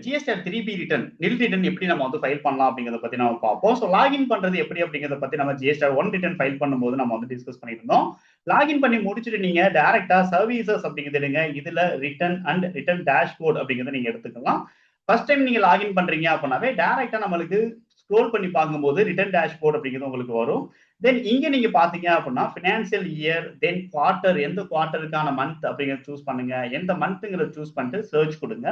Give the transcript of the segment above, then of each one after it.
GSTR 3B return நில் return எப்படி நம்ம வந்து ஃபைல் பண்ணலாம் அப்படிங்கறத பத்தி நம்ம பார்ப்போம். ஸோ லாகின் பண்றது எப்படி அப்படிங்கறத பத்தி நம்ம ஜிஎஸ்டிஆர் 1 ரிட்டர்ன் ஃபைல் பண்ணும்போது நம்ம வந்து டிஸ்கஸ் பண்ணியிருந்தோம். லாகின் பண்ணி முடிச்சுட்டு நீங்க டைரக்டா சர்வீசஸ் அப்படிங்கிறது எடுங்க. இதுல ரிட்டர்ன் அண்ட் ரிட்டர்ன் டேஷ்போர்ட் அப்படிங்கறத நீங்க எடுத்துக்கலாம். ஃபர்ஸ்ட் டைம் நீங்க லாகின் பண்றீங்க அப்படின்னாவே டைரக்டா நம்மளுக்கு ஸ்க்ரோல் பண்ணி பார்க்கும்போது ரிட்டர்ன் டேஷ்போர்ட் அப்படிங்கிறது உங்களுக்கு வரும். தென் இங்க நீங்க பாத்தீங்க அப்படின்னா ஃபினான்சியல் இயர், தென் குவார்டர், எந்த குவார்டருக்கான மந்த் அப்படிங்கறத சூஸ் பண்ணுங்க. எந்த மந்த்ங்கிறத சூஸ் பண்ணிட்டு சர்ச் கொடுங்க.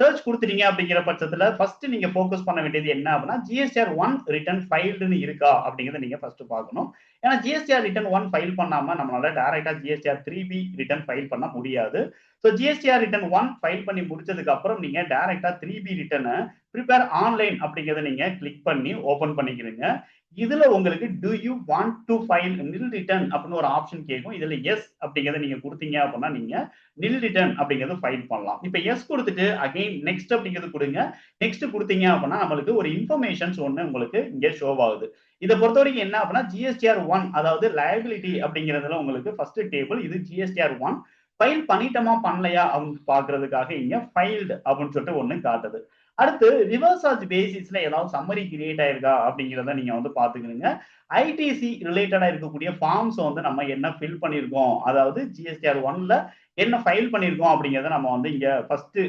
சர்ச் கொடுத்துட்டீங்க அப்படிங்கிற பட்சத்துல ஃபர்ஸ்ட் நீங்க ஃபோக்கஸ் பண்ண வேண்டியது என்ன அப்படின்னா ஜிஎஸ்டிஆர் 1 ரிட்டர்ன் ஃபைல்டுன்னு இருக்கா அப்படிங்கறத நீங்க ஃபர்ஸ்ட் பார்க்கணும். ஏன்னா ஜிஎஸ்டிஆர் ரிட்டர்ன் 1 ஃபைல் பண்ணாம நம்மளால டைரக்டா ஜிஎஸ்டிஆர் 3B ரிட்டர்ன் ஃபைல் பண்ண முடியாது. ஸோ ஜிஎஸ்டிஆர் ரிட்டர்ன் 1 ஃபைல் பண்ணி முடிச்சதுக்கு அப்புறம் நீங்க டைரக்டா 3B ரிட்டர்னை ப்ரிப்பேர் ஆன்லைன் அப்படிங்கறத நீங்க கிளிக் பண்ணி ஓபன் பண்ணிக்கிறீங்க. இதுல உங்களுக்கு to you want to file நில் ரிட்டர்ன் அப்படின்னு ஒரு ஆப்ஷன் கேட்கும். இதுல எஸ் அப்படிங்கறத நீங்க கொடுத்தீங்க அப்படின்னா நீங்க நில் ரிட்டர்ன் அப்படிங்கறது ஃபைல் பண்ணலாம். இப்ப எஸ் கொடுத்துட்டு அகைன் நெக்ஸ்ட் அப்படிங்கிறது கொடுங்க. நெக்ஸ்ட் கொடுத்தீங்க அப்படின்னா நம்மளுக்கு ஒரு இன்ஃபர்மேஷன்ஸ் ஒண்ணு உங்களுக்கு இங்க ஷோ ஆகுது. இதை பொறுத்த வரைக்கும் என்ன அப்படின்னா ஜிஎஸ்டிஆர் 1 அதாவது லயபிலிட்டி அப்படிங்கிறதுல உங்களுக்கு ஃபர்ஸ்ட் டேபிள் இது ஜிஎஸ்டிஆர் 1 ஃபைல் பண்ணிட்டோமா பண்ணலையா அப்படின்னு பாக்குறதுக்காக இங்க ஃபைல்டு அப்படின்னு சொல்லிட்டு ஒண்ணு காட்டுது. அடுத்து ரிவர்ஸ் சார்ஜ் பேசிஸ்ல ஏதாவது சம்மரி கிரியேட் ஆயிருக்கா அப்படிங்கிறத நீங்க வந்து பாத்துக்கணுங்க. ஐடிசி ரிலேட்டடா இருக்கக்கூடிய ஃபார்ம்ஸ் வந்து நம்ம என்ன ஃபில் பண்ணிருக்கோம், அதாவது ஜிஎஸ்டிஆர் 1ல என்ன ஃபைல் பண்ணிருக்கோம் அப்படிங்கறத நம்ம வந்து இங்க ஃபர்ஸ்ட்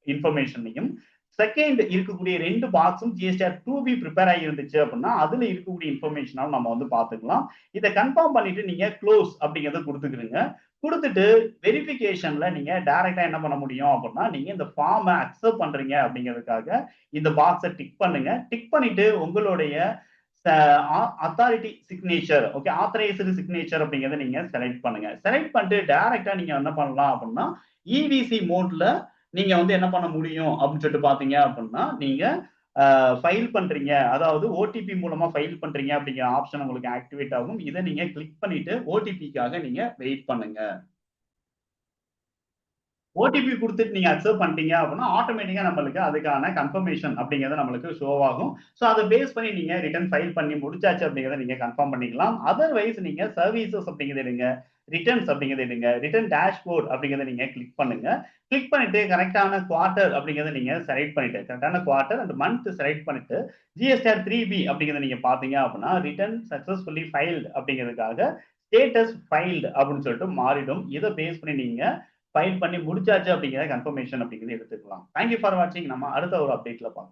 இன்ஃபர்மேஷனையும் செகண்ட் இருக்கக்கூடிய ரெண்டு பாக்ஸும் ஜிஎஸ்டிஆர் 2B ப்ரிப்பேர் ஆகி இருந்துச்சு அப்படின்னா அதுல இருக்கக்கூடிய இன்ஃபர்மேஷனாலும் நம்ம வந்து பாத்துக்கலாம். இதை கன்ஃபார்ம் பண்ணிட்டு நீங்க க்ளோஸ் அப்படிங்கறத கொடுத்துக்கிறீங்க. கொடுத்துட்டு வெரிஃபிகேஷன்ல நீங்க டைரக்டா என்ன பண்ண முடியும் அப்படின்னா நீங்க இந்த ஃபார்மை அக்செப்ட் பண்றீங்க அப்படிங்கிறதுக்காக இந்த பாக்ஸை டிக் பண்ணுங்க. டிக் பண்ணிட்டு உங்களுடைய authority signature, okay, authorised signature அப்படிங்கறத நீங்க செலக்ட் பண்ணுங்க. செலக்ட் பண்ணிட்டு டைரக்டா நீங்க என்ன பண்ணலாம் அப்படின்னா இவிசி மோட்ல நீங்க வந்து என்ன பண்ண முடியும் அப்படின்னு சொல்லிட்டு பாத்தீங்க அப்படின்னா நீங்க ஃபைல் பண்றீங்க, அதாவது ஓடிபி மூலமா ஃபைல் பண்றீங்க அப்படிங்கிற ஆப்ஷன் உங்களுக்கு ஆக்டிவேட் ஆகும். இதை நீங்க கிளிக் பண்ணிட்டு ஓடிபிக்காக நீங்க வெயிட் பண்ணுங்க. ஓடிபி கொடுத்துட்டு நீங்க அக்செப்ட் பண்ணிட்டீங்க அப்படின்னா ஆட்டோமேட்டிக்கா நம்மளுக்கு அதுக்கான கன்ஃபர்மேஷன் அப்படிங்கிறது நம்மளுக்கு ஷோ ஆகும். ஸோ அதை பேஸ் பண்ணி நீங்க ரிட்டர்ன் ஃபைல் பண்ணி முடிச்சாச்சு அப்படிங்கிறத நீங்க கன்ஃபார்ம் பண்ணிக்கலாம். அதர்வைஸ் நீங்க சர்வீசஸ் அப்படிங்கிறது எடுங்க, ரிட்டர்ன்ஸ் அப்படிங்கிறது எடுங்க, ரிட்டர்ன் டேஷ்போர்ட் அப்படிங்கிறத நீங்க கிளிக் பண்ணுங்க. கிளிக் பண்ணிட்டு கரெக்டான குவார்டர் அப்படிங்கிறத நீங்க செலக்ட் பண்ணிட்டு கரெக்டான குவார்டர் அண்ட் மந்த் செலக்ட் பண்ணிட்டு ஜிஎஸ்டிஆர் 3B அப்படிங்கிறத நீங்க பாத்தீங்க அப்படின்னா ரிட்டர்ன் சக்சஸ்ஃபுல்லி ஃபைல்டு அப்படிங்கிறதுக்காக ஸ்டேட்டஸ் ஃபைல்டு அப்படின்னு சொல்லிட்டு மாறிடும். இதை பேஸ் பண்ணி நீங்க ஃபைல் பண்ணி முடிச்சாச்சு அப்படிங்கிற கன்ஃபர்மேஷன் அப்படிங்கிறது எடுத்துக்கலாம். தேங்க்யூ ஃபார் வாட்சிங். நம்ம அடுத்த ஒரு அப்டேட்ல பார்க்கலாம்.